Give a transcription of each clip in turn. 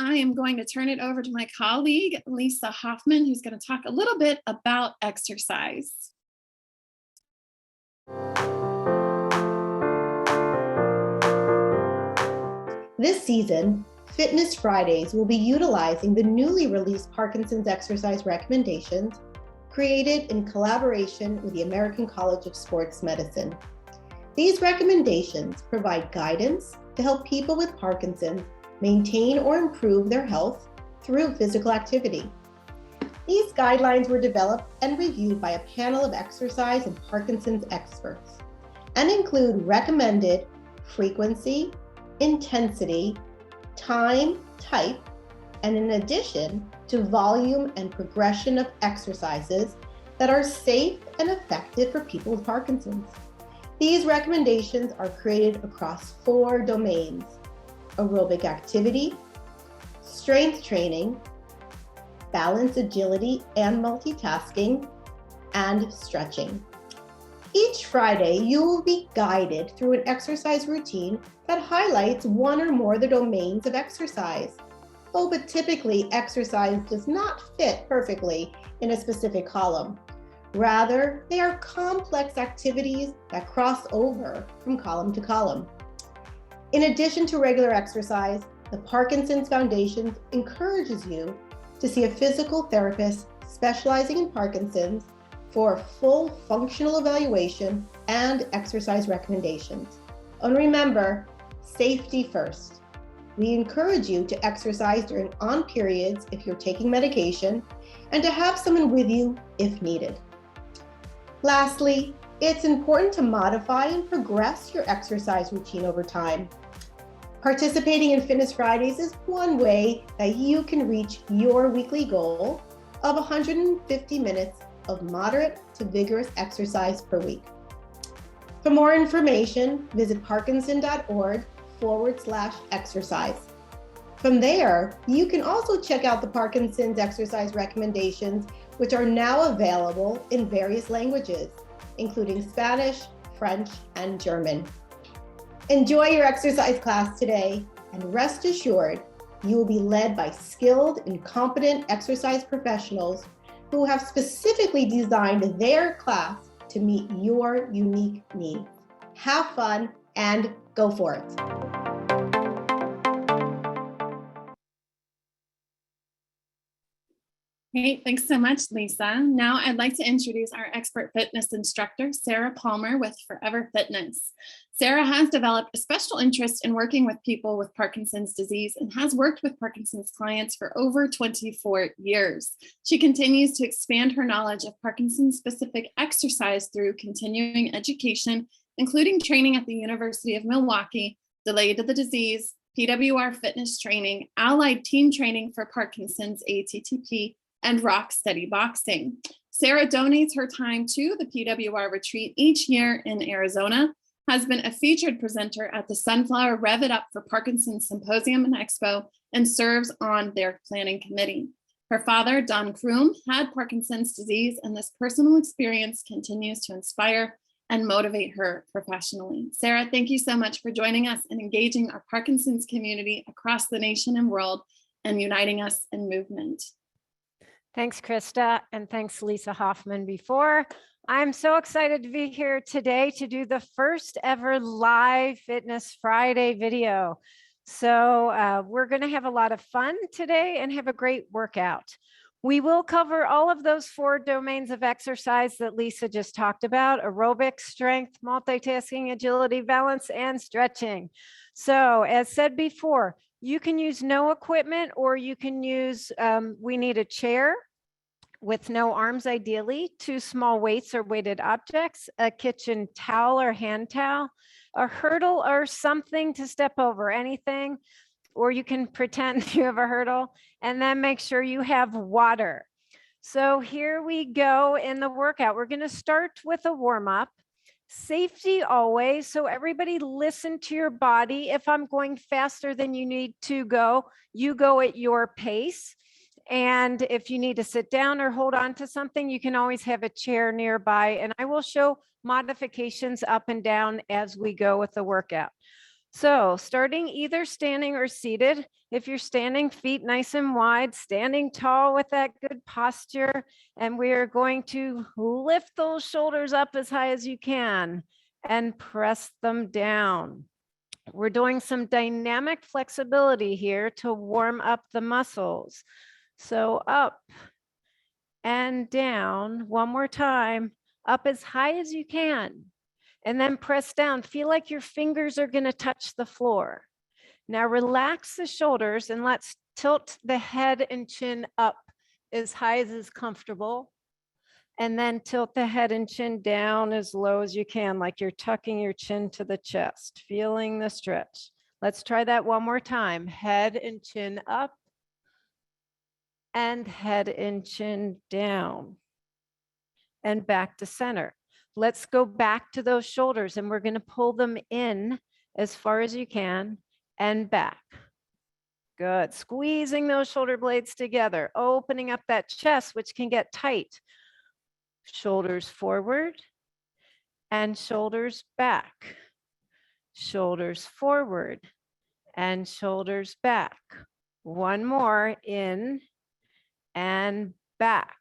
I am going to turn it over to my colleague, Lisa Hoffman, who's going to talk a little bit about exercise. This season, Fitness Fridays will be utilizing the newly released Parkinson's exercise recommendations created in collaboration with the American College of Sports Medicine. These recommendations provide guidance to help people with Parkinson's maintain or improve their health through physical activity. These guidelines were developed and reviewed by a panel of exercise and Parkinson's experts and include recommended frequency, intensity, time, type, and in addition to volume and progression of exercises that are safe and effective for people with Parkinson's. These recommendations are created across 4 domains: aerobic activity, strength training, balance, agility, and multitasking, and stretching. Each Friday, you will be guided through an exercise routine that highlights one or more of the domains of exercise. Oh, but typically exercise does not fit perfectly in a specific column. Rather, they are complex activities that cross over from column to column. In addition to regular exercise, the Parkinson's Foundation encourages you to see a physical therapist specializing in Parkinson's for full functional evaluation and exercise recommendations. And remember, safety first. We encourage you to exercise during on periods if you're taking medication and to have someone with you if needed. Lastly, it's important to modify and progress your exercise routine over time. Participating in Fitness Fridays is one way that you can reach your weekly goal of 150 minutes of moderate to vigorous exercise per week. For more information, visit parkinson.org/exercise. From there, you can also check out the Parkinson's exercise recommendations, which are now available in various languages, including Spanish, French, and German. Enjoy your exercise class today, and rest assured, you will be led by skilled and competent exercise professionals who have specifically designed their class to meet your unique needs. Have fun and go for it. Great, thanks so much, Lisa. Now I'd like to introduce our expert fitness instructor, Sarah Palmer with Forever Fitness. Sarah has developed a special interest in working with people with Parkinson's disease and has worked with Parkinson's clients for over 24 years. She continues to expand her knowledge of Parkinson-specific exercise through continuing education, including training at the University of Milwaukee, Delayed to the Disease, PWR fitness training, allied team training for Parkinson's, ATTP, and rock steady boxing. Sarah donates her time to the PWR retreat each year in Arizona, has been a featured presenter at the Sunflower Rev It Up for Parkinson's Symposium and Expo, and serves on their planning committee. Her father, Don Kroom, had Parkinson's disease, and this personal experience continues to inspire and motivate her professionally. Sarah, thank you so much for joining us and engaging our Parkinson's community across the nation and world and uniting us in movement. Thanks, Krista, and thanks, Lisa Hoffman before. I'm so excited to be here today to do the first ever live Fitness Friday video. So we're going to have a lot of fun today and have a great workout. We will cover all of those 4 domains of exercise that Lisa just talked about: aerobic, strength, multitasking, agility, balance, and stretching. So as said before, you can use no equipment, or you can use, we need a chair with no arms, ideally, 2 small weights or weighted objects, a kitchen towel or hand towel, a hurdle or something to step over, anything, or you can pretend you have a hurdle, and then make sure you have water. So here we go in the workout. We're going to start with a warm-up. Safety always. So everybody listen to your body. If I'm going faster than you need to go, you go at your pace. And if you need to sit down or hold on to something, you can always have a chair nearby. And I will show modifications up and down as we go with the workout. So starting either standing or seated. If you're standing, feet nice and wide, standing tall with that good posture. And we are going to lift those shoulders up as high as you can and press them down. We're doing some dynamic flexibility here to warm up the muscles. So up and down, one more time, up as high as you can. And then press down. Feel like your fingers are going to touch the floor. Now relax the shoulders and let's tilt the head and chin up as high as is comfortable. And then tilt the head and chin down as low as you can, like you're tucking your chin to the chest, feeling the stretch. Let's try that one more time. Head and chin up and head and chin down and back to center. Let's go back to those shoulders and we're going to pull them in as far as you can and back. Good. Squeezing those shoulder blades together, opening up that chest, which can get tight. Shoulders forward and shoulders back. Shoulders forward and shoulders back. One more, in and back.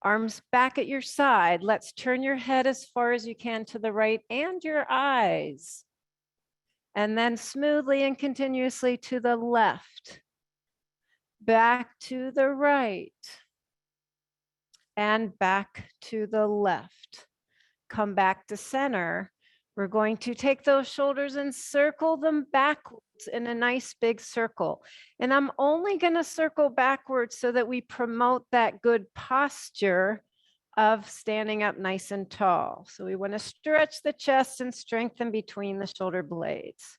Arms back at your side. Let's turn your head as far as you can to the right and your eyes. And then smoothly and continuously to the left. Back to the right. And back to the left. Come back to center. We're going to take those shoulders and circle them backwards in a nice big circle. And I'm only going to circle backwards so that we promote that good posture of standing up nice and tall. So we want to stretch the chest and strengthen between the shoulder blades.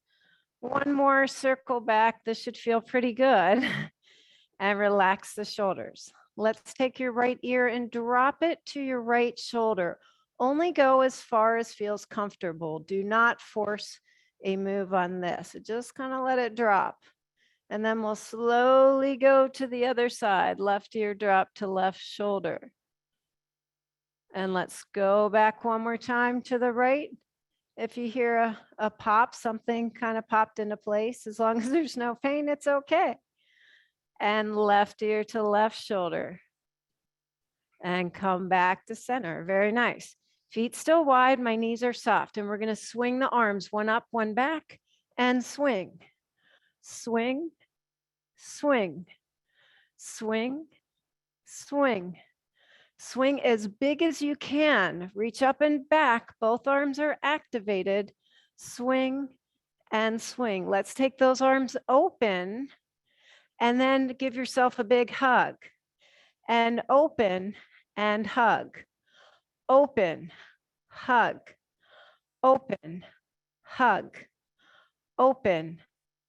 One more circle back. This should feel pretty good. And relax the shoulders. Let's take your right ear and drop it to your right shoulder. Only go as far as feels comfortable. Do not force a move on this. Just kind of let it drop. And then we'll slowly go to the other side. Left ear drop to left shoulder. And let's go back one more time to the right. If you hear a pop, something kind of popped into place. As long as there's no pain, it's okay. And left ear to left shoulder. And come back to center. Very nice. Feet still wide, my knees are soft, and we're going to swing the arms, one up, one back, and swing. Swing, swing, swing, swing. Swing as big as you can. Reach up and back. Both arms are activated. Swing and swing. Let's take those arms open and then give yourself a big hug. And open and hug. Open, hug, open, hug, open,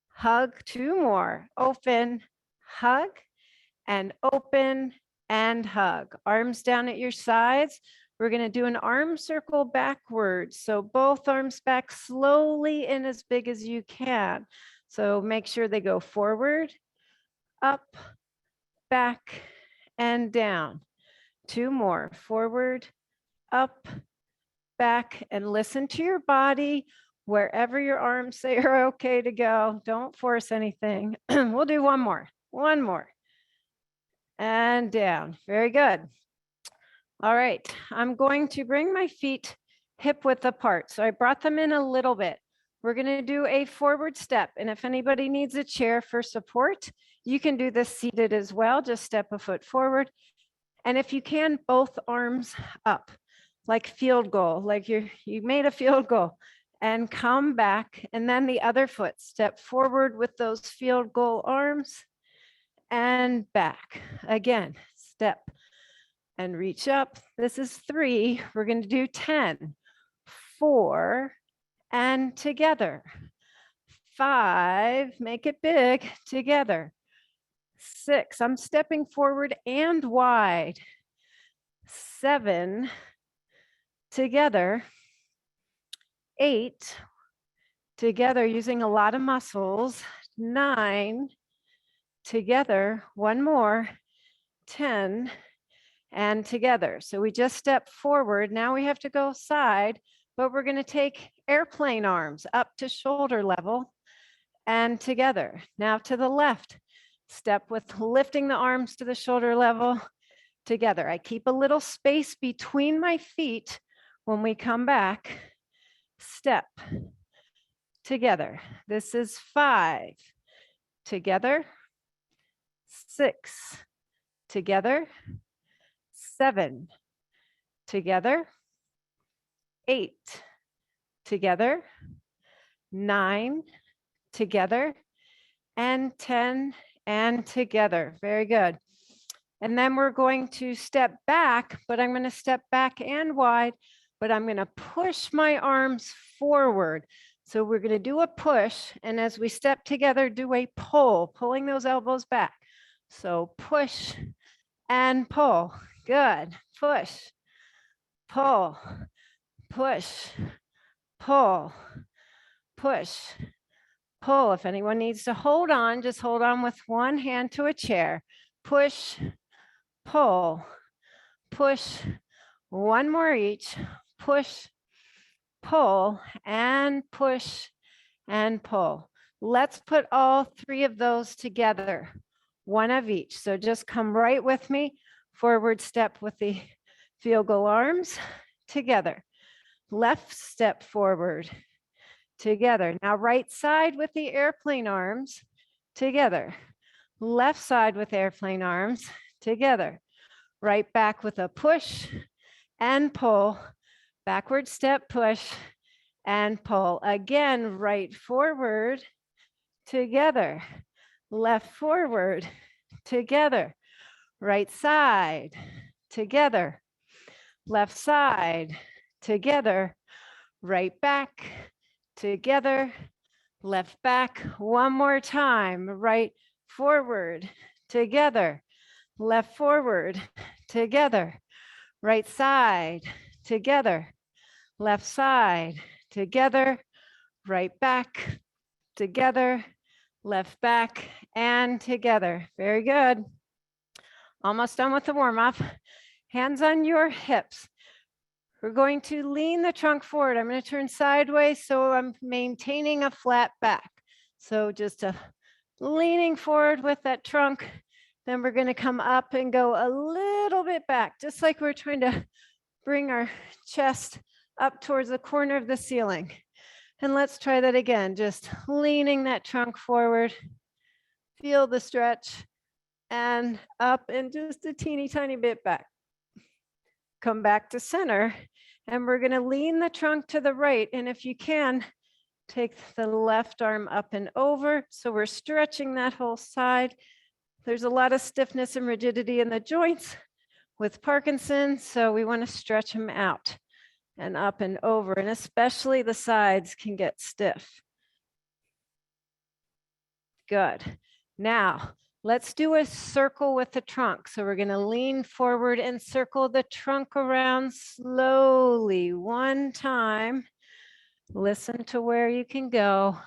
hug. Two more. Open, hug, and open and hug. Arms down at your sides. We're going to do an arm circle backwards. So both arms back slowly and as big as you can. So make sure they go forward, up, back, and down. Two more. Forward, up, back, and listen to your body. Wherever your arms say are okay to go, don't force anything. We'll do one more. And down. Very good. All right, I'm going to bring my feet hip width apart. So I brought them in a little bit. We're going to do a forward step. And if anybody needs a chair for support, you can do this seated as well. Just step a foot forward. And if you can, both arms up. Like field goal, like you made a field goal, and come back. And then the other foot, step forward with those field goal arms and back. Again, step and reach up. This is 3. We're going to do 10, 4, and together. 5, make it big, together. 6, I'm stepping forward and wide. 7, together. 8, together, using a lot of muscles. 9, together. One more. 10, and together. So we just stepped forward. Now we have to go side, but we're going to take airplane arms up to shoulder level. and together. Now to the left, step with lifting the arms to the shoulder level, together. I keep a little space between my feet when we come back. Step, together. This is 5, together, 6, together, 7, together, 8, together, 9, together, and 10, and together. Very good. And then we're going to step back, but I'm going to step back and wide, but I'm going to push my arms forward. So we're going to do a push, and as we step together, do a pull, pulling those elbows back. So push and pull. Good. Push, pull, push, pull, push, pull. If anyone needs to hold on, just hold on with one hand to a chair. Push, pull, push, one more each. Push, pull, and push and pull. Let's put all 3 of those together, one of each. So just come right with me. Forward step with the field goal arms, together. Left step forward, together. Now right side with the airplane arms, together. Left side with airplane arms, together. Right back with a push and pull. Backward step, push and pull. Again, right forward, together. Left forward, together. Right side, together. Left side, together. Right back, together. Left back, one more time. Right forward, together. Left forward, together. Right side, together. Left side, together. Right back, together. Left back, and together. Very good. Almost done with the warm-up. Hands on your hips. We're going to lean the trunk forward. I'm going to turn sideways so I'm maintaining a flat back. So just leaning forward with that trunk. Then we're going to come up and go a little bit back, just like we're trying to bring our chest up towards the corner of the ceiling. And let's try that again, just leaning that trunk forward. Feel the stretch and up and just a teeny tiny bit back. Come back to center, and we're going to lean the trunk to the right. And if you can, take the left arm up and over. So we're stretching that whole side. There's a lot of stiffness and rigidity in the joints with Parkinson, so we want to stretch them out and up and over, and especially the sides can get stiff. Good. Now, let's do a circle with the trunk. So we're going to lean forward and circle the trunk around slowly, one time. Listen to where you can go.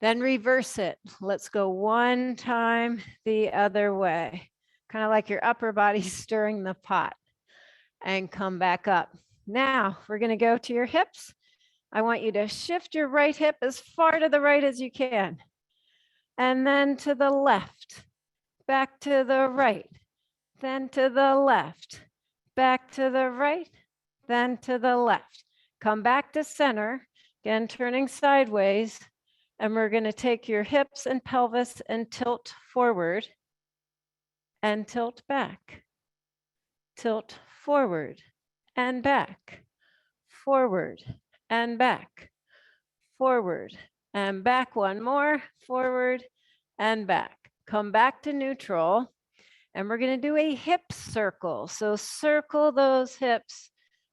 Then reverse it. Let's go one time the other way. Kind of like your upper body stirring the pot. And come back up. Now we're going to go to your hips. I want you to shift your right hip as far to the right as you can. And then to the left, back to the right, then to the left, back to the right, then to the left. Come back to center, again, turning sideways. And we're going to take your hips and pelvis and tilt forward and tilt back. Tilt forward and back, forward and back, forward and back. One more, forward and back. Come back to neutral, and we're going to do a hip circle. So circle those hips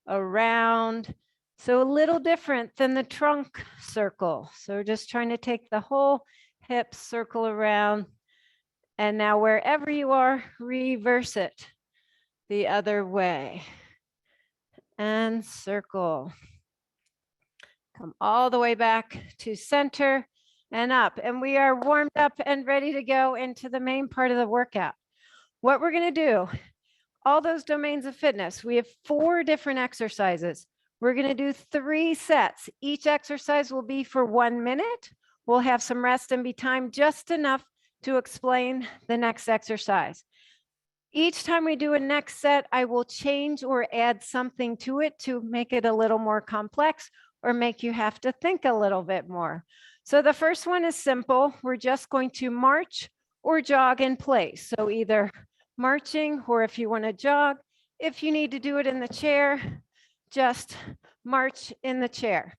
around. So a little different than the trunk circle. So we're just trying to take the whole hip circle around. And now wherever you are, reverse it the other way. And circle. Come all the way back to center and up. And we are warmed up and ready to go into the main part of the workout. What we're going to do, all those domains of fitness, we have 4 different exercises. We're going to do 3 sets. Each exercise will be for 1 minute. We'll have some rest and be time just enough to explain the next exercise. Each time we do a next set, I will change or add something to it to make it a little more complex or make you have to think a little bit more. So the first one is simple. We're just going to march or jog in place. So either marching, or if you want to jog, if you need to do it in the chair, just march in the chair.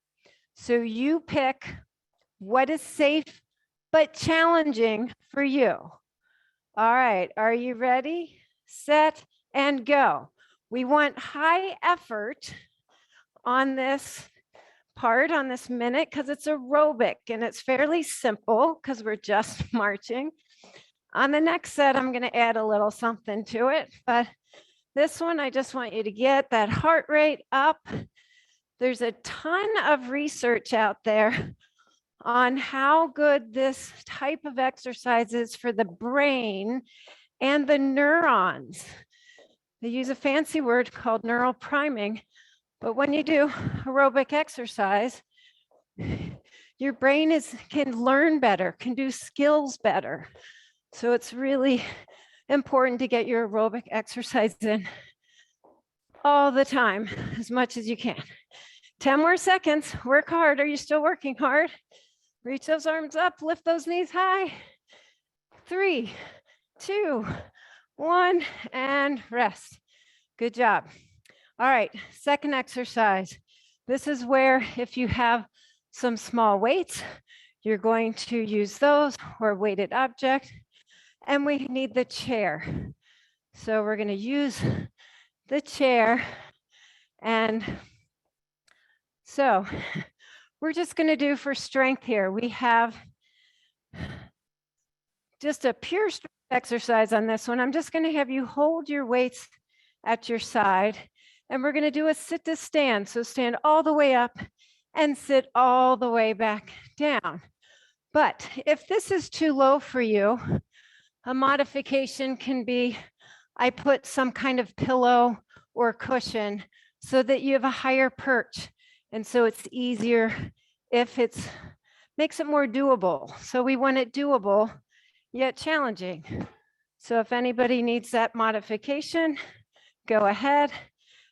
So you pick what is safe but challenging for you. All right, are you ready? Set and go. We want high effort on this part, on this minute, because it's aerobic and it's fairly simple because we're just marching. On the next set, I'm going to add a little something to it, but this one, I just want you to get that heart rate up. There's a ton of research out there on how good this type of exercise is for the brain and the neurons. They use a fancy word called neural priming, but when you do aerobic exercise, your brain can learn better, can do skills better. So it's really important to get your aerobic exercise in all the time, as much as you can. 10 more seconds, work hard. Are you still working hard? Reach those arms up, lift those knees high. 3, 2, 1, and rest. Good job. All right, second exercise. This is where if you have some small weights, you're going to use those or a weighted object, and we need the chair. So we're going to use the chair, and so we're just going to do for strength here. We have just a pure strength exercise on this one. I'm just going to have you hold your weights at your side, and we're going to do a sit to stand. So stand all the way up and sit all the way back down. But if this is too low for you, a modification can be I put some kind of pillow or cushion so that you have a higher perch. And so it's easier if makes it more doable. So we want it doable, yet challenging. So if anybody needs that modification, go ahead.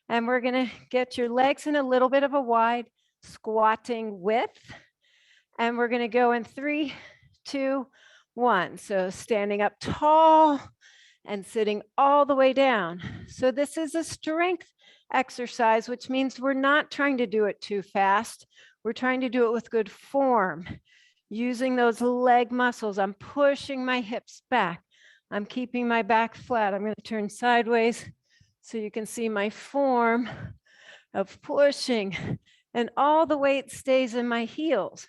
And we're gonna get your legs in a little bit of a wide squatting width. And we're gonna go in 3, 2, 1. So standing up tall and sitting all the way down. So this is a strength exercise, which means we're not trying to do it too fast. We're trying to do it with good form, using those leg muscles. I'm pushing my hips back. I'm keeping my back flat. I'm going to turn sideways so you can see my form of pushing, and all the weight stays in my heels.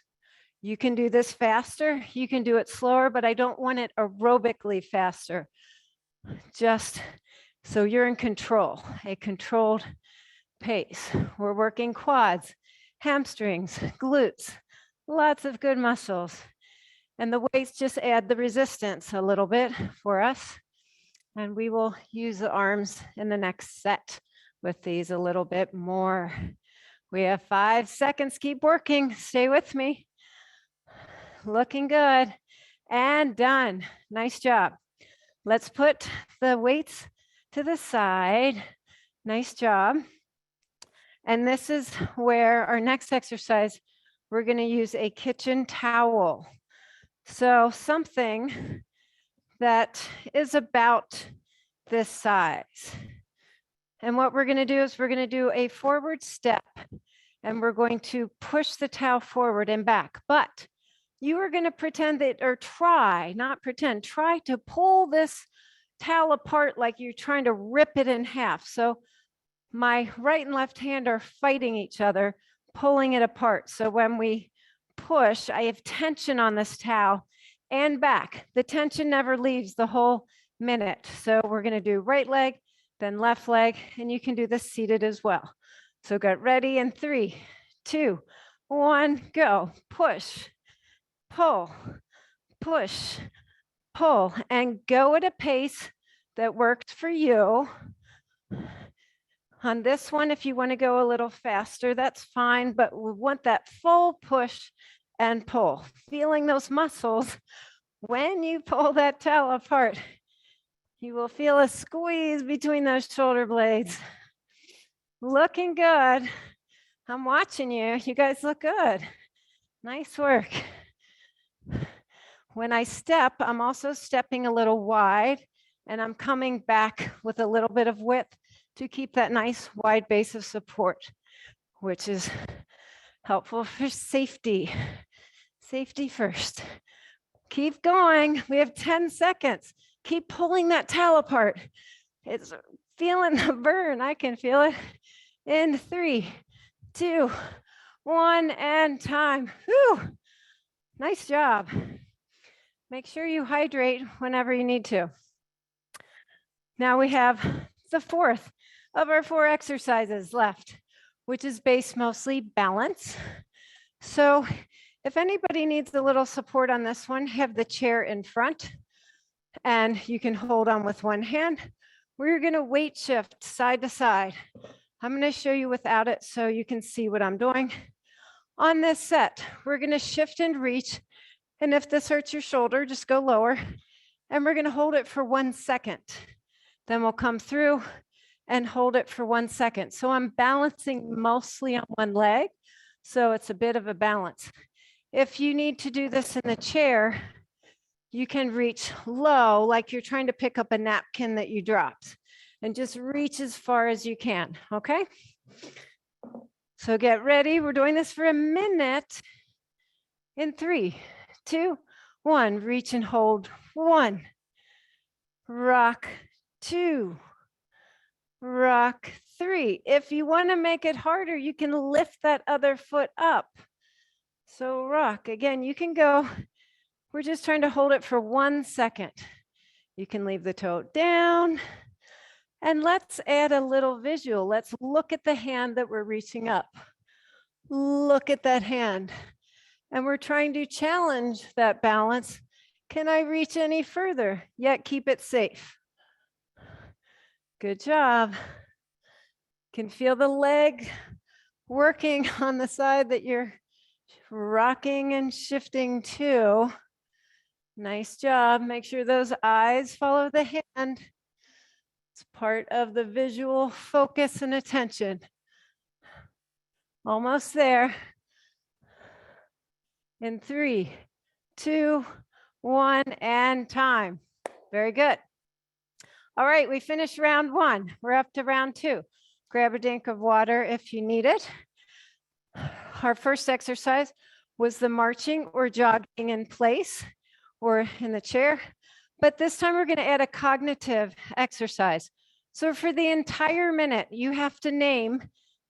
You can do this faster. You can do it slower, but I don't want it aerobically faster. Just so you're in control, a controlled pace. We're working quads, hamstrings, glutes, lots of good muscles. And the weights just add the resistance a little bit for us. And we will use the arms in the next set with these a little bit more. We have 5 seconds. Keep working. Stay with me. Looking good. And done. Nice job. Let's put the weights to the side. Nice job. And this is where our next exercise, we're going to use a kitchen towel. So something that is about this size. And what we're going to do is we're going to do a forward step, and we're going to push the towel forward and back. But you are going to pretend that, or try, not pretend, try to pull this towel apart like you're trying to rip it in half. So my right and left hand are fighting each other, pulling it apart. So when we push, I have tension on this towel and back. The tension never leaves the whole minute. So we're going to do right leg, then left leg, and you can do this seated as well. So get ready in 3, 2, 1, go. Push, pull, push, pull, and go at a pace that worked for you. On this one, if you want to go a little faster, that's fine, but we want that full push and pull. Feeling those muscles. When you pull that towel apart, you will feel a squeeze between those shoulder blades. Looking good. I'm watching you. You guys look good. Nice work. When I step, I'm also stepping a little wide, and I'm coming back with a little bit of width to keep that nice wide base of support, which is helpful for safety. Safety first. Keep going. We have 10 seconds. Keep pulling that towel apart. It's feeling the burn. I can feel it. In 3, 2, 1, and time. Whew. Nice job. Make sure you hydrate whenever you need to. Now we have the fourth of our 4 exercises left, which is based mostly balance. So if anybody needs a little support on this one, have the chair in front and you can hold on with one hand. We're going to weight shift side to side. I'm going to show you without it so you can see what I'm doing. On this set, we're going to shift and reach. And if this hurts your shoulder, just go lower. And we're going to hold it for 1 second. Then we'll come through and hold it for 1 second. So I'm balancing mostly on one leg. So it's a bit of a balance. If you need to do this in the chair, you can reach low, like you're trying to pick up a napkin that you dropped. And just reach as far as you can, okay? So get ready. We're doing this for a minute. In 3, 2, 1. Reach and hold. 1. Rock. 2. Rock. 3. If you want to make it harder, you can lift that other foot up. So rock. Again, you can go. We're just trying to hold it for 1 second. You can leave the toe down. And let's add a little visual. Let's look at the hand that we're reaching up. Look at that hand. And we're trying to challenge that balance. Can I reach any further, yet keep it safe? Good job. Can feel the leg working on the side that you're rocking and shifting to. Nice job. Make sure those eyes follow the hand. It's part of the visual focus and attention. Almost there. In 3, 2, 1, and time. Very good. All right, we finished round 1. We're up to round 2. Grab a drink of water if you need it. Our first exercise was the marching or jogging in place or in the chair. But this time we're going to add a cognitive exercise. So for the entire minute, you have to name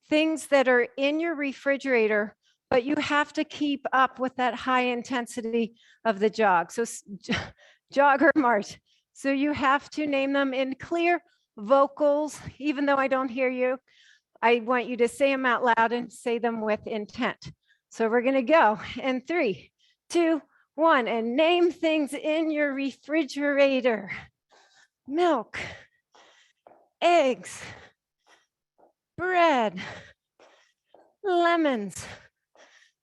things that are in your refrigerator, but you have to keep up with that high intensity of the jog. So jog or march. So you have to name them in clear vocals, even though I don't hear you. I want you to say them out loud and say them with intent. So we're going to go in 3, 2, 1, and name things in your refrigerator. Milk, eggs, bread, lemons,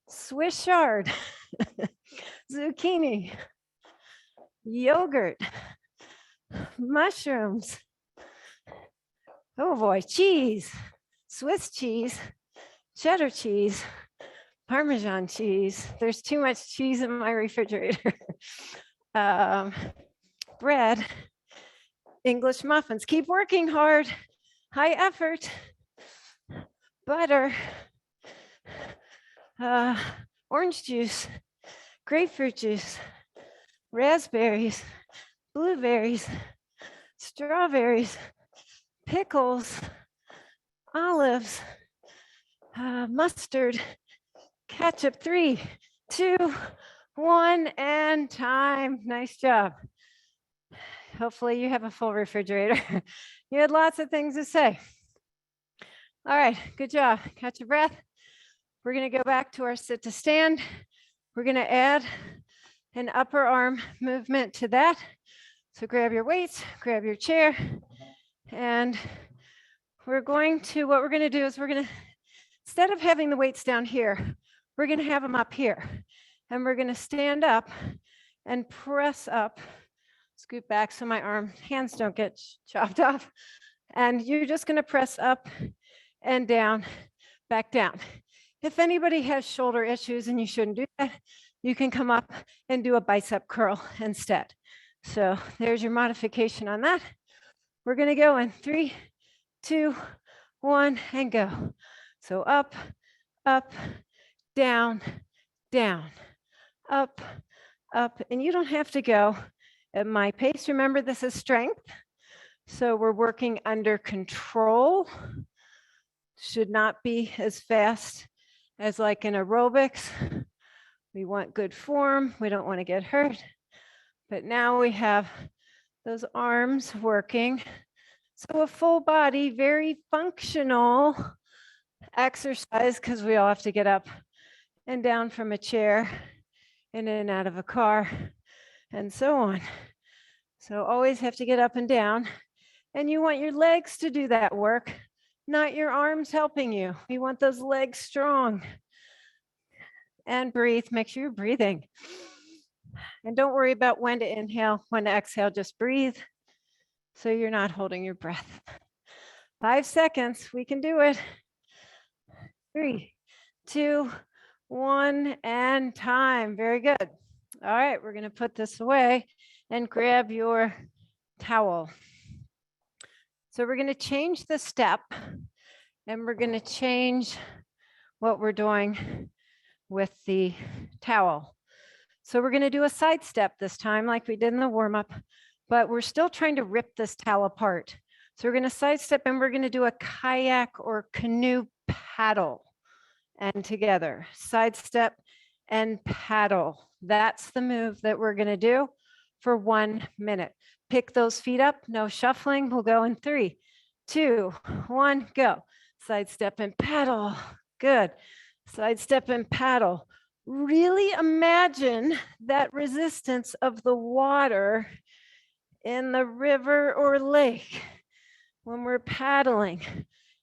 Swiss chard, zucchini, yogurt, mushrooms. Oh boy, cheese, Swiss cheese, cheddar cheese, Parmesan cheese. There's too much cheese in my refrigerator. Bread, English muffins. Keep working hard. High effort. Butter. Orange juice. Grapefruit juice. Raspberries. Blueberries. Strawberries. Pickles. Olives. Mustard. Ketchup. 3, 2, 1, and time. Nice job. Hopefully you have a full refrigerator. You had lots of things to say. All right, good job. Catch your breath. We're going to go back to our sit to stand. We're going to add an upper arm movement to that. So grab your weights, grab your chair, and what we're going to do is instead of having the weights down here, we're going to have them up here. And we're going to stand up and press up. Scoot back so my hands don't get chopped off. And you're just going to press up and down, back down. If anybody has shoulder issues and you shouldn't do that, you can come up and do a bicep curl instead. So there's your modification on that. We're going to go in 3, 2, 1, and go. So up, up, down, down, up, up. And you don't have to go at my pace. Remember, this is strength. So we're working under control. Should not be as fast as like in aerobics. We want good form. We don't want to get hurt. But now we have those arms working. So a full body, very functional exercise, because we all have to get up and down from a chair, in and out of a car, and so on. So always have to get up and down. And you want your legs to do that work, not your arms helping you. You want those legs strong. And breathe, make sure you're breathing. And don't worry about when to inhale, when to exhale, just breathe so you're not holding your breath. 5 seconds, we can do it. 3, 2, 1, and time. Very good. All right, we're gonna put this away and grab your towel. So we're gonna change the step and we're gonna change what we're doing with the towel. So we're gonna do a side step this time like we did in the warm-up, but we're still trying to rip this towel apart. So we're gonna side step and we're gonna do a kayak or canoe paddle. And together, side step and paddle. That's the move that we're gonna do for 1 minute. Pick those feet up, no shuffling. We'll go in 3, 2, 1, go. Side step and paddle, good. Side step and paddle. Really imagine that resistance of the water in the river or lake when we're paddling.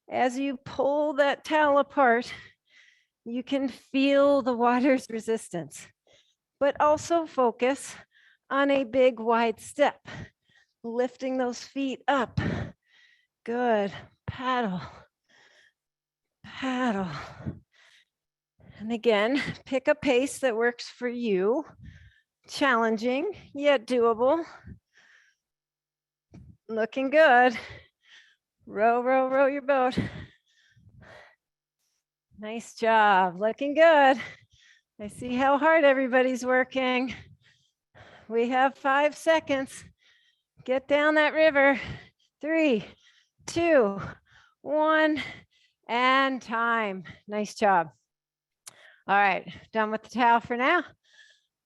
As you pull that towel apart, you can feel the water's resistance, but also focus on a big wide step, lifting those feet up. Good, paddle, paddle. And again, pick a pace that works for you. Challenging, yet doable. Looking good. Row, row, row your boat. Nice job, looking good. I see how hard everybody's working. We have 5 seconds. Get down that river. 3, 2, 1, and time. Nice job. All right, done with the towel for now.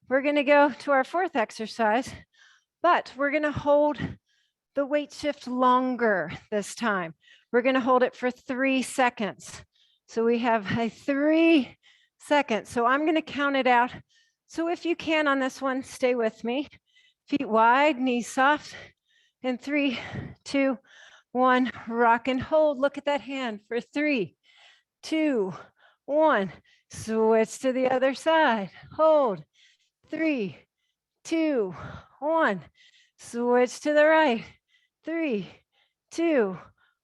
We're gonna go to our 4th exercise, but we're gonna hold the weight shift longer this time. We're gonna hold it for 3 seconds. So we have a 3 seconds. So I'm gonna count it out. So if you can on this one, stay with me. Feet wide, knees soft. In 3, 2, 1, rock and hold. Look at that hand for 3, 2, 1. Switch to the other side. Hold. 3, 2, 1. Switch to the right. 3, 2,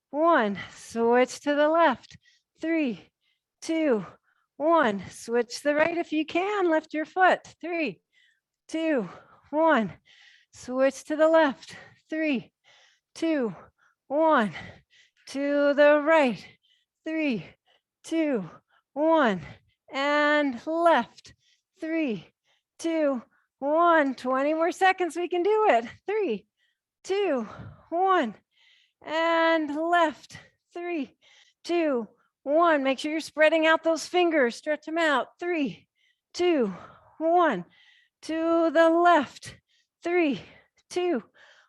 1. Switch to the left. 3, 2, 1. Switch to the right if you can. Lift your foot. 3, 2, 1. Switch to the left. 3, 2, 1. To the right. 3, 2, 1. And left. 3, 2, 1. 20 more seconds. We can do it. 3, 2, 1. And left. 3, 2, 1. Make sure you're spreading out those fingers. Stretch them out. 3, 2, 1. To the left. 3, 2,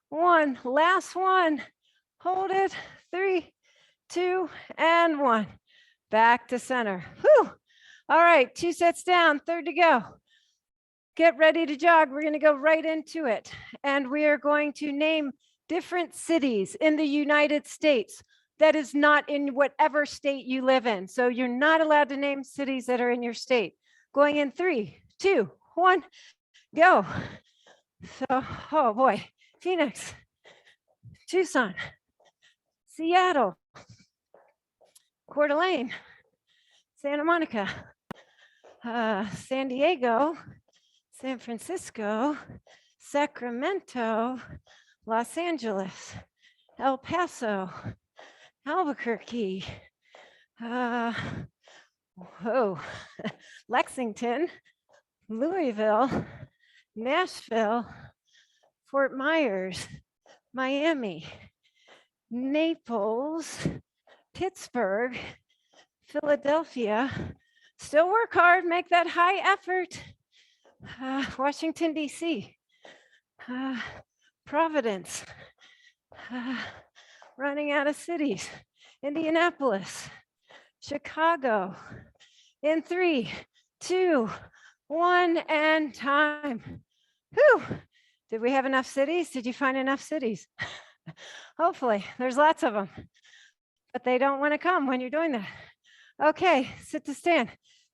1. Last one. Hold it. 3, 2, and 1. Back to center. Whew. All right, 2 sets down, 3rd to go. Get ready to jog. We're going to go right into it. And we are going to name different cities in the United States that is not in whatever state you live in. So you're not allowed to name cities that are in your state. Going in 3, 2, 1, go. So, oh boy, Phoenix, Tucson, Seattle, Coeur d'Alene, Santa Monica, San Diego, San Francisco, Sacramento, Los Angeles, El Paso, Albuquerque, Lexington, Louisville, Nashville, Fort Myers, Miami, Naples, Pittsburgh, Philadelphia. Still work hard, make that high effort. Washington, D.C., Providence, running out of cities, Indianapolis, Chicago. In 3, 2, 1, and time. Whew. Did we have enough cities? Did you find enough cities? Hopefully, there's lots of them, but they don't want to come when you're doing that. Okay, sit to stand.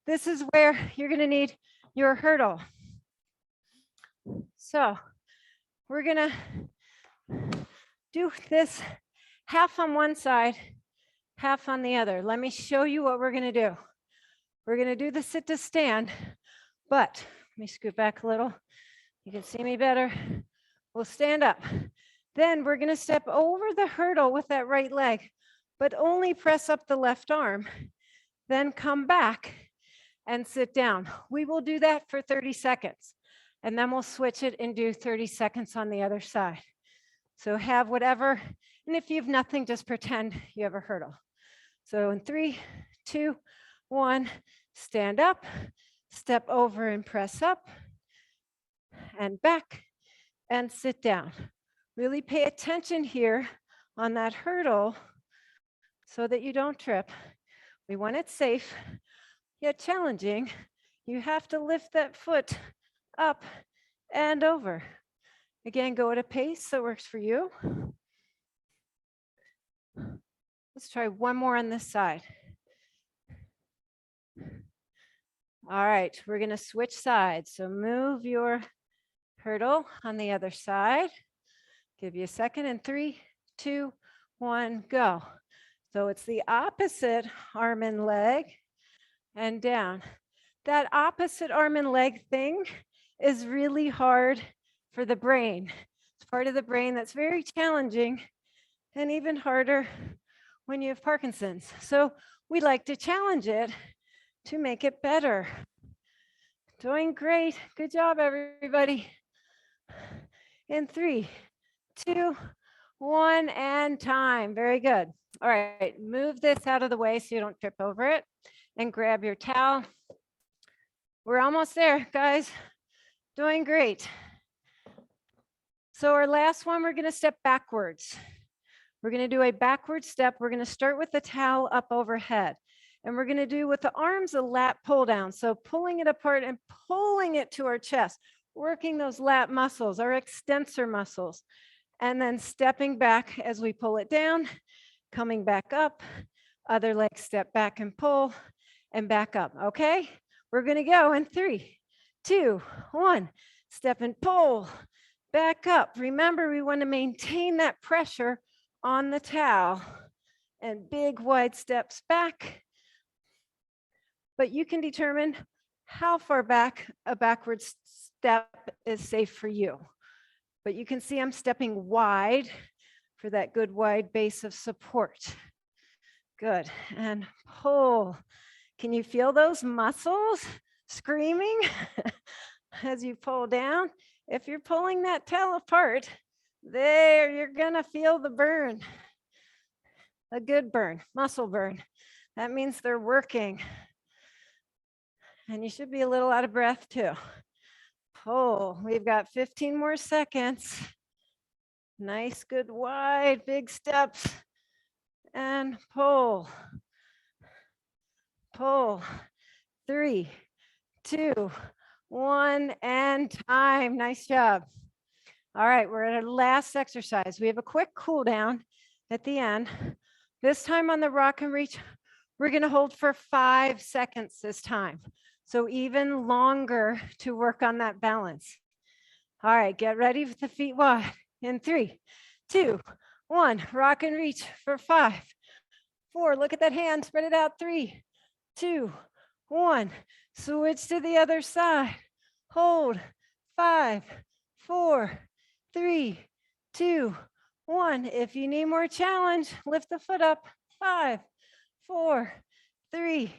This is where you're going to need your hurdle. So we're going to do this half on one side, half on the other. Let me show you what we're going to do. We're going to do the sit to stand, but let me scoot back a little. You can see me better. We'll stand up. Then we're going to step over the hurdle with that right leg, but only press up the left arm. Then come back and sit down. We will do that for 30 seconds, and then we'll switch it and do 30 seconds on the other side. So have whatever, and if you have nothing, just pretend you have a hurdle. So in 3, 2, 1, stand up, step over and press up, and back, and sit down. Really pay attention here on that hurdle so that you don't trip. We want it safe, yet challenging. You have to lift that foot up and over. Again, go at a pace that works for you. Let's try one more on this side. All right, we're going to switch sides. So move your hurdle on the other side. Give you a second. In 3, 2, 1, go. So it's the opposite arm and leg and down. That opposite arm and leg thing is really hard for the brain. It's part of the brain that's very challenging and even harder when you have Parkinson's. So we like to challenge it to make it better. Doing great. Good job, everybody. In 3, 2, 1, and time. Very good. All right, move this out of the way so you don't trip over it, and grab your towel. We're almost there, guys. Doing great. So our last one, we're going to step backwards. We're going to do a backward step. We're going to start with the towel up overhead. And we're going to do with the arms a lat pull down. So pulling it apart and pulling it to our chest, working those lat muscles, our extensor muscles, and then stepping back as we pull it down, coming back up, other leg step back and pull, and back up. Okay, we're going to go in 3, 2, 1, step and pull, back up. Remember, we want to maintain that pressure on the towel, and big wide steps back. But you can determine how far back a backward step is safe for you. But you can see I'm stepping wide for that good wide base of support. Good, and pull. Can you feel those muscles screaming as you pull down? If you're pulling that tail apart, there you're gonna feel the burn. A good burn, muscle burn. That means they're working. And you should be a little out of breath too. Pull. We've got 15 more seconds. Nice, good, wide, big steps. And pull. Pull. 3, 2, 1, and time. Nice job. All right, we're at our last exercise. We have a quick cool down at the end. This time on the rock and reach, we're going to hold for 5 seconds this time. So even longer to work on that balance. All right, get ready with the feet wide. In 3, 2, 1, rock and reach for 5, 4, look at that hand, spread it out. 3, 2, 1, switch to the other side. Hold. 5, 4, 3, 2, 1. If you need more challenge, lift the foot up. 5, 4, 3,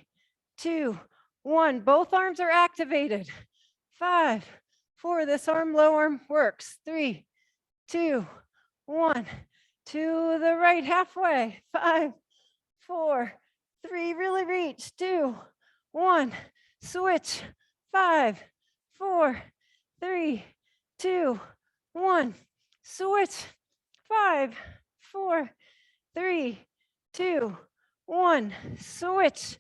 2, 1. Both arms are activated. 5, 4. This arm, low arm works. 3, 2, 1. To the right halfway. 5, 4, 3. Really reach. 2, 1. Switch. 5, 4, 3, 2, 1. Switch. 5, 4, 3, 2, 1. Switch.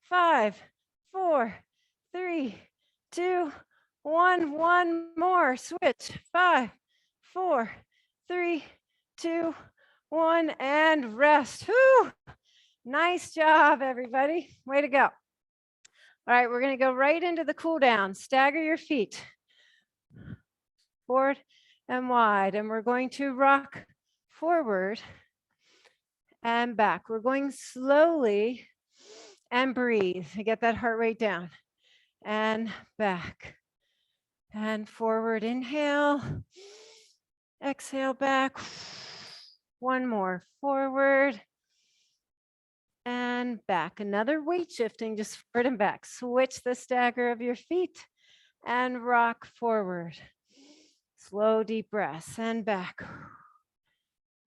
5, 4, 3, 2, 1. One more. Switch. 5, 4, 3, 2, 1. And rest. Whew. Nice job, everybody. Way to go. All right, we're going to go right into the cool down. Stagger your feet forward and wide. And we're going to rock forward and back. We're going slowly and breathe. Get that heart rate down and back and forward. Inhale, exhale, back. One more, forward and back. Another weight shifting, just forward and back. Switch the stagger of your feet and rock forward. Slow, deep breaths and back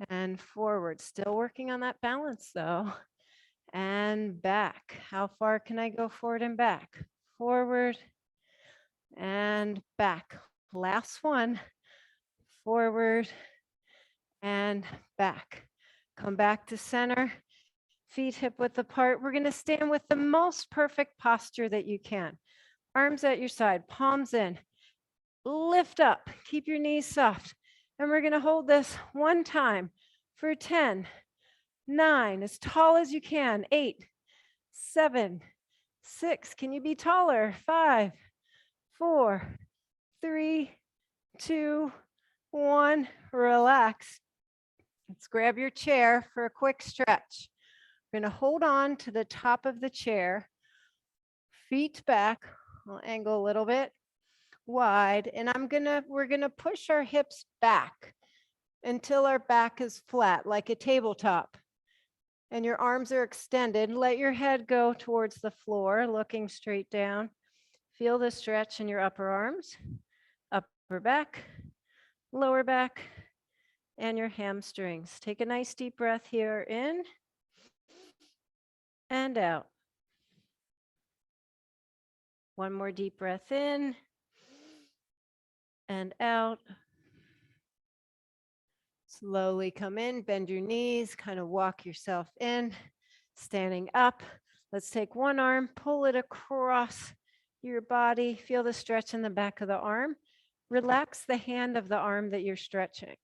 and forward. Still working on that balance though. And back. How far can I go forward and back? Forward and back. Last one. Forward and back. Come back to center. Feet hip width apart. We're going to stand with the most perfect posture that you can. Arms at your side, palms in. Lift up. Keep your knees soft. And we're going to hold this one time for 10, 9, as tall as you can. 8, 7, 6. Can you be taller? 5, 4, 3, 2, 1. Relax. Let's grab your chair for a quick stretch. We're going to hold on to the top of the chair. Feet back. I'll angle a little bit wide, and we're going to push our hips back until our back is flat like a tabletop. And your arms are extended. Let your head go towards the floor, looking straight down. Feel the stretch in your upper arms, upper back, lower back, and your hamstrings. Take a nice deep breath here in and out. One more deep breath in and out. Slowly come in, bend your knees, kind of walk yourself in, standing up. Let's take one arm, pull it across your body. Feel the stretch in the back of the arm. Relax the hand of the arm that you're stretching.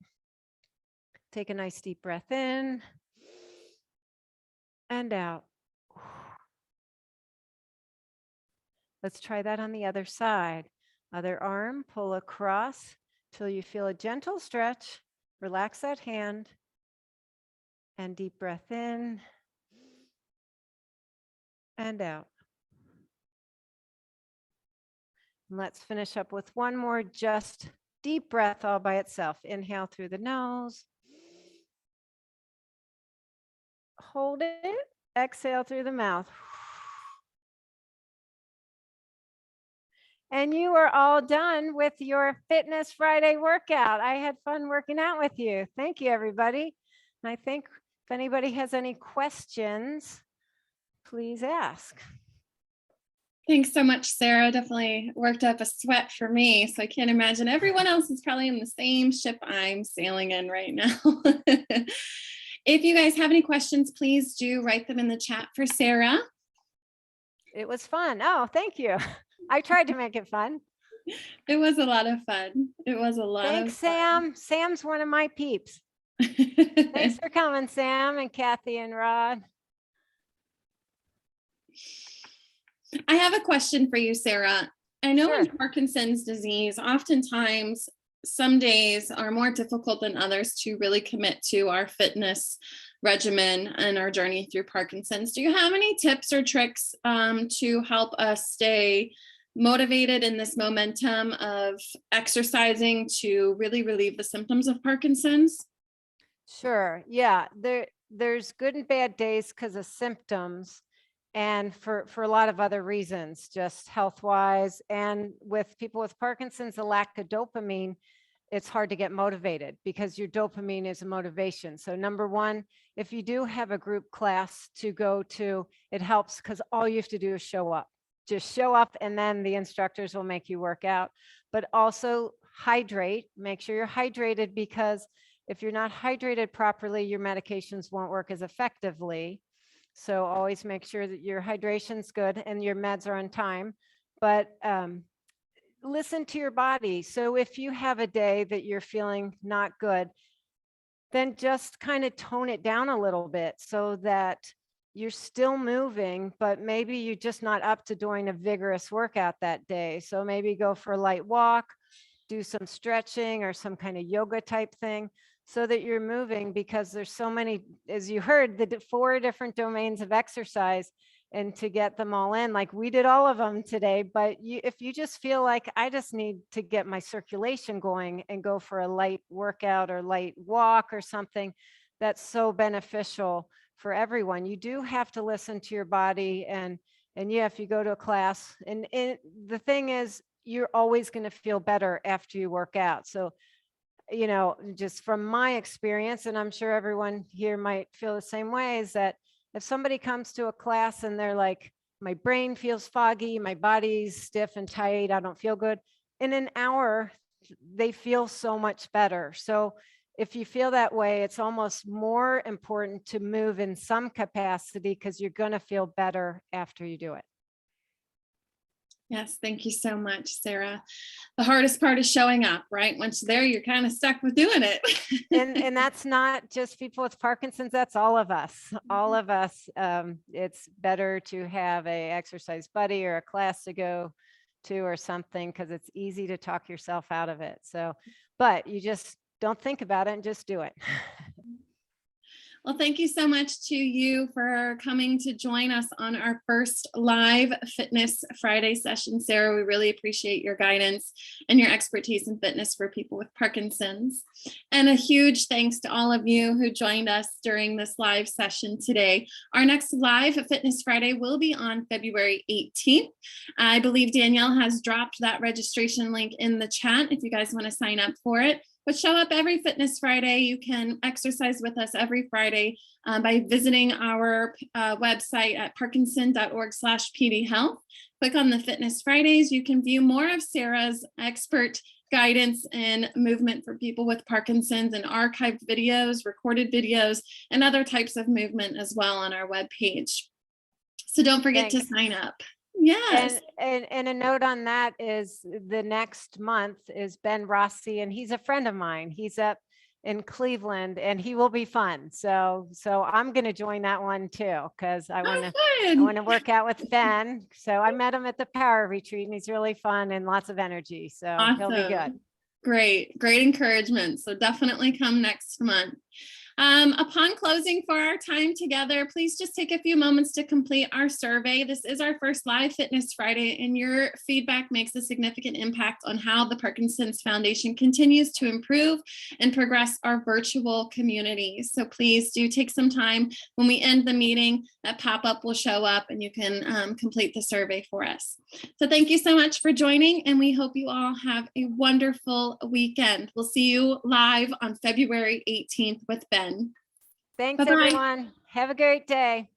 Take a nice deep breath in and out. Let's try that on the other side. Other arm, pull across till you feel a gentle stretch. Relax that hand and deep breath in and out. And let's finish up with one more just deep breath all by itself. Inhale through the nose. Hold it. Exhale through the mouth. And you are all done with your Fitness Friday workout. I had fun working out with you. Thank you, everybody. And I think if anybody has any questions, please ask. Thanks so much, Sarah. Definitely worked up a sweat for me. So I can't imagine everyone else is probably in the same ship I'm sailing in right now. If you guys have any questions, please do write them in the chat for Sarah. It was fun. Oh, thank you. I tried to make it fun. It was a lot of fun. It was a lot Thanks, of fun. Sam. Sam's one of my peeps. Thanks for coming, Sam and Kathy and Rod. I have a question for you, Sarah. I know Sure. in Parkinson's disease, oftentimes some days are more difficult than others to really commit to our fitness regimen and our journey through Parkinson's. Do you have any tips or tricks to help us stay motivated in this momentum of exercising to really relieve the symptoms of Parkinson's? Sure. Yeah. There's good and bad days because of symptoms and for a lot of other reasons, just health wise. And with people with Parkinson's, the lack of dopamine, it's hard to get motivated because your dopamine is a motivation. So number one, if you do have a group class to go to, it helps because all you have to do is show up. Just show up and then the instructors will make you work out. But also hydrate, make sure you're hydrated, because if you're not hydrated properly, your medications won't work as effectively. So always make sure that your hydration's good and your meds are on time. But listen to your body. So if you have a day that you're feeling not good, then just kind of tone it down a little bit so that you're still moving, but maybe you're just not up to doing a vigorous workout that day. So maybe go for a light walk, do some stretching or some kind of yoga type thing so that you're moving, because there's so many, as you heard, the 4 different domains of exercise, and to get them all in, like we did all of them today. But if you just feel like I just need to get my circulation going and go for a light workout or light walk or something, that's so beneficial for everyone. You do have to listen to your body, and yeah, if you go to a class, and the thing is, you're always going to feel better after you work out. So, you know, just from my experience, and I'm sure everyone here might feel the same way, is that if somebody comes to a class and they're like, my brain feels foggy, my body's stiff and tight, I don't feel good, in an hour, they feel so much better. So if you feel that way, it's almost more important to move in some capacity because you're going to feel better after you do it. Yes, thank you so much, Sarah. The hardest part is showing up, right? Once you're there, you're kind of stuck with doing it. And that's not just people with Parkinson's, that's all of us. All of us. It's better to have a exercise buddy or a class to go to or something, because it's easy to talk yourself out of it. So, but you just don't think about it and just do it. Well, thank you so much to you for coming to join us on our first live Fitness Friday session, Sarah. We really appreciate your guidance and your expertise in fitness for people with Parkinson's. And a huge thanks to all of you who joined us during this live session today. Our next live Fitness Friday will be on February 18th. I believe Danielle has dropped that registration link in the chat if you guys want to sign up for it. But show up every Fitness Friday. You can exercise with us every Friday by visiting our website at parkinson.org/pdhealth. Click on the Fitness Fridays. You can view more of Sarah's expert guidance in movement for people with Parkinson's and archived videos, recorded videos, and other types of movement as well on our webpage. So don't forget to sign up. Yes. And a note on that is the next month is Ben Rossi, and he's a friend of mine. He's up in Cleveland and he will be fun. So I'm going to join that one too, because I want to work out with Ben. So I met him at the power retreat and he's really fun and lots of energy. So awesome. He'll be good. Great encouragement. So definitely come next month. Upon closing for our time together, please just take a few moments to complete our survey. This is our first live Fitness Friday, and your feedback makes a significant impact on how the Parkinson's Foundation continues to improve and progress our virtual community. So please do take some time. When we end the meeting, that pop-up will show up and you can complete the survey for us. So thank you so much for joining, and we hope you all have a wonderful weekend. We'll see you live on February 18th with Ben. Thanks, Bye-bye. everyone. Have a great day.